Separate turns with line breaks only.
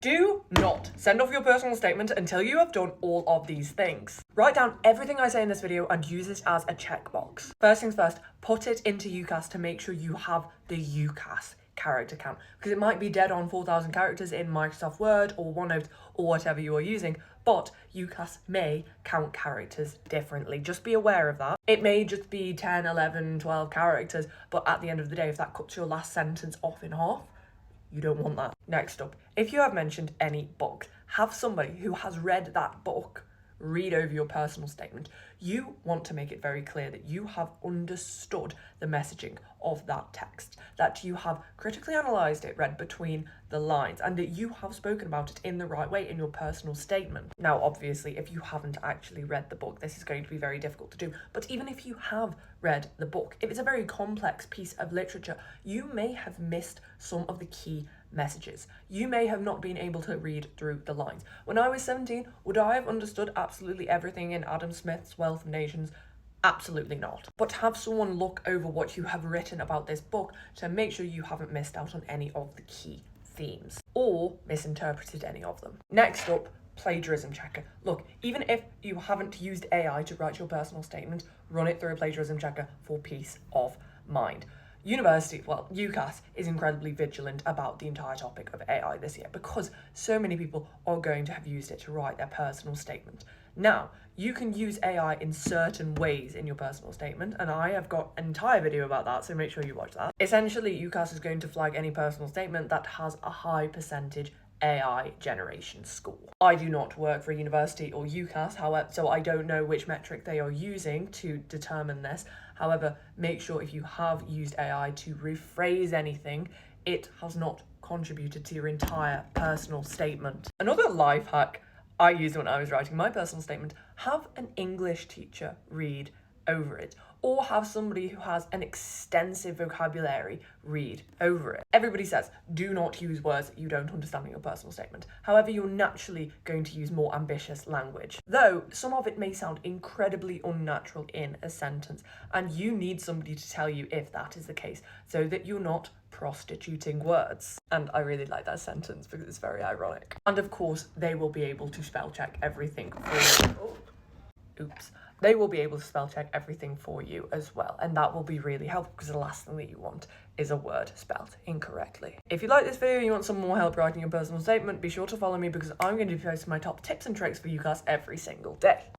Do not send off your personal statement until you have done all of these things. Write down everything I say in this video and use it as a checkbox. First things first, put it into UCAS to make sure you have the UCAS character count, because it might be dead on 4,000 characters in Microsoft Word or OneNote or whatever you are using, but UCAS may count characters differently. Just be aware of that. It may just be 10, 11, 12 characters, but at the end of the day, if that cuts your last sentence off in half, you don't want that. Next up, if you have mentioned any book, have somebody who has read that book read over your personal statement. You want to make it very clear that you have understood the messaging of that text, that you have critically analysed it, read between the lines, and that you have spoken about it in the right way in your personal statement. Now, obviously, if you haven't actually read the book, this is going to be very difficult to do, but even if you have read the book, if it's a very complex piece of literature, you may have missed some of the key messages. You may have not been able to read through the lines. When I was 17, would I have understood absolutely everything in Adam Smith's Wealth of Nations? Absolutely not. But have someone look over what you have written about this book to make sure you haven't missed out on any of the key themes or misinterpreted any of them. Next up, plagiarism checker. Look, even if you haven't used AI to write your personal statement, run it through a plagiarism checker for peace of mind. UCAS is incredibly vigilant about the entire topic of AI this year because so many people are going to have used it to write their personal statement. Now, you can use AI in certain ways in your personal statement, and I have got an entire video about that, so make sure you watch that. Essentially, UCAS is going to flag any personal statement that has a high percentage AI generation score. I do not work for a university or UCAS, however, so I don't know which metric they are using to determine this. However, make sure if you have used AI to rephrase anything, it has not contributed to your entire personal statement. Another life hack I used when I was writing my personal statement, have an English teacher read over it, or have somebody who has an extensive vocabulary read over it. Everybody says, do not use words that you don't understand in your personal statement. However, you're naturally going to use more ambitious language, though some of it may sound incredibly unnatural in a sentence, and you need somebody to tell you if that is the case, so that you're not prostituting words. And I really like that sentence because it's very ironic. And of course, they will be able to spell check everything for you. They will be able to spell check everything for you as well, and that will be really helpful because the last thing that you want is a word spelled incorrectly. If you like this video and you want some more help writing your personal statement, be sure to follow me because I'm going to be posting my top tips and tricks for UCAS every single day.